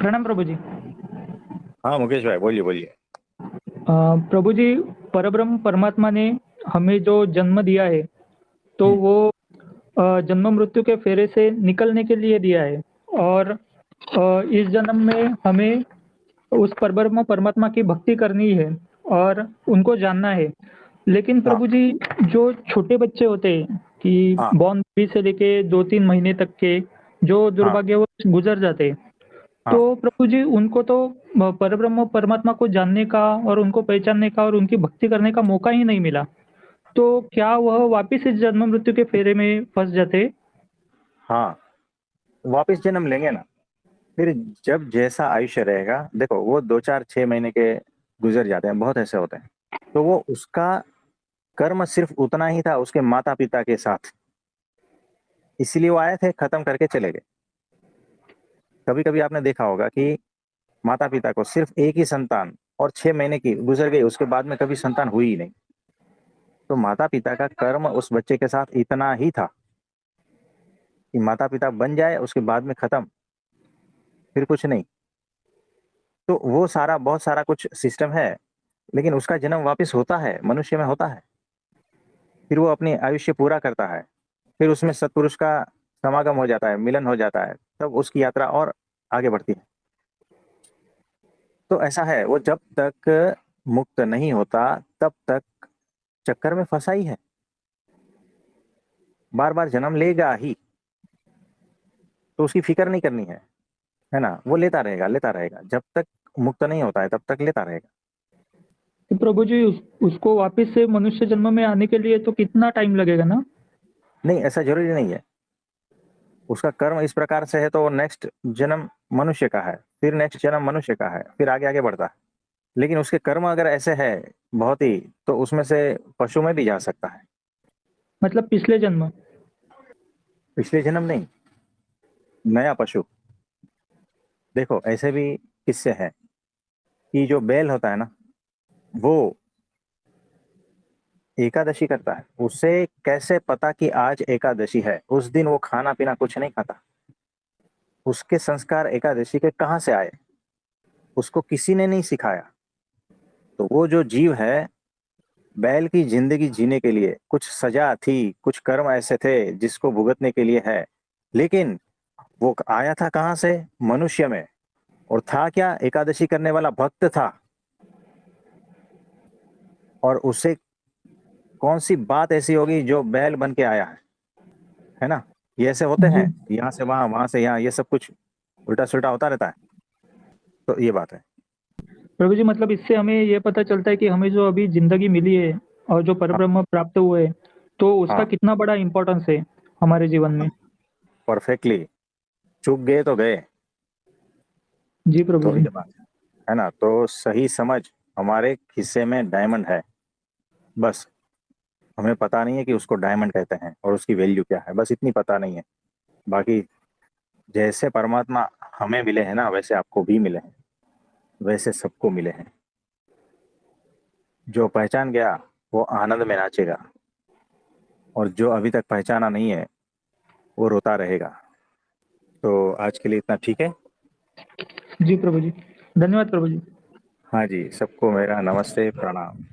प्रणाम प्रभु जी। हाँ मुकेश भाई, बोलिए बोलिए। प्रभु जी, परब्रह्म परमात्मा ने हमें जो जन्म दिया है, तो हम्म। वो जन्म मृत्यु के फेरे से निकलने के लिए दिया है। और इस जन्म में हमें उस परब्रह्म परमात्मा की भक्ति करनी है और उनको जानना है। लेकिन हाँ प्रभु जी, जो छोटे बच्चे होते हैं कि हाँ बॉर्न बेबी से लेके 2-3 महीने तक के, जो हाँ दुर्भाग्यवश गुजर जाते हैं, तो हाँ प्रभु जी उनको तो परब्रह्म परमात्मा को जानने का और उनको पहचानने का और उनकी भक्ति करने का मौका ही नहीं मिला। तो क्या वह वापिस इस जन्म मृत्यु के फेरे में फँस जाते? हाँ, वापिस जन्म लेंगे ना। फिर जब जैसा आयुष्य रहेगा, देखो वो 2 4 6 महीने के गुजर जाते हैं, बहुत ऐसे होते हैं। तो वो उसका कर्म सिर्फ उतना ही था उसके माता पिता के साथ, इसलिए वो आए थे, खत्म करके चले गए। कभी कभी आपने देखा होगा कि माता पिता को सिर्फ एक ही संतान और 6 महीने की गुजर गई, उसके बाद में कभी संतान हुई ही नहीं। तो माता पिता का कर्म उस बच्चे के साथ इतना ही था कि माता पिता बन जाए, उसके बाद में खत्म, फिर कुछ नहीं। तो वो सारा बहुत सारा कुछ सिस्टम है। लेकिन उसका जन्म वापस होता है, मनुष्य में होता है। फिर वो अपनी आयुष्य पूरा करता है। फिर उसमें सत्पुरुष का समागम हो जाता है, मिलन हो जाता है, तब उसकी यात्रा और आगे बढ़ती है। तो ऐसा है, वो जब तक मुक्त नहीं होता तब तक चक्कर में फंसा ही है, बार बार जन्म लेगा ही। तो उसकी फिक्र नहीं करनी है ना। वो लेता रहेगा जब तक मुक्त नहीं होता है, तब तक लेता रहेगा। तो प्रभु जी, उसको वापिस से मनुष्य जन्म में आने के लिए तो कितना टाइम लगेगा ना? नहीं, ऐसा जरूरी नहीं है। उसका कर्म इस प्रकार से है तो नेक्स्ट जन्म मनुष्य का है, फिर नेक्स्ट जन्म मनुष्य का है, फिर आगे आगे बढ़ता है। लेकिन उसके कर्म अगर ऐसे है बहुत ही, तो उसमें से पशु में भी जा सकता है। मतलब पिछले जन्म? पिछले जन्म नहीं, नया पशु। देखो ऐसे भी किस्से हैं कि जो बैल होता है ना, वो एकादशी करता है। उसे कैसे पता कि आज एकादशी है? उस दिन वो खाना पीना कुछ नहीं खाता। उसके संस्कार एकादशी के कहाँ से आए? उसको किसी ने नहीं सिखाया। तो वो जो जीव है, बैल की जिंदगी जीने के लिए कुछ सजा थी, कुछ कर्म ऐसे थे जिसको भुगतने के लिए है। लेकिन वो आया था कहाँ से? मनुष्य में। और था क्या? एकादशी करने वाला भक्त था। और उसे कौन सी बात ऐसी होगी जो बैल बन के आया है ना। ये ऐसे होते जी। हैं, यहाँ से वहां, वहां से यहाँ, ये सब कुछ उल्टा सुल्टा होता रहता है। तो ये बात है। प्रभु जी, मतलब इससे हमें ये पता चलता है कि हमें जो अभी ज़िंदगी मिली है और जो हाँ परब्रह्म प्राप्त हुए हैं, तो उसका हाँ, कितना बड़ा इम्पोर्टेंस है हमारे जीवन में। परफेक्टली। चूक गए तो गए। जी प्रभु तो जी। ये बात है ना। तो सही समझ, हमारे हिस्से में डायमंड है, बस। हमें पता नहीं है कि उसको डायमंड कहते हैं और उसकी वैल्यू क्या है, बस इतनी पता नहीं है। बाकी जैसे परमात्मा हमें मिले हैं ना, वैसे आपको भी मिले हैं, वैसे सबको मिले हैं। जो पहचान गया वो आनंद में नाचेगा, और जो अभी तक पहचाना नहीं है वो रोता रहेगा। तो आज के लिए इतना ठीक है। जी प्रभु जी। धन्यवाद प्रभु जी। हाँ जी, सबको मेरा नमस्ते, प्रणाम।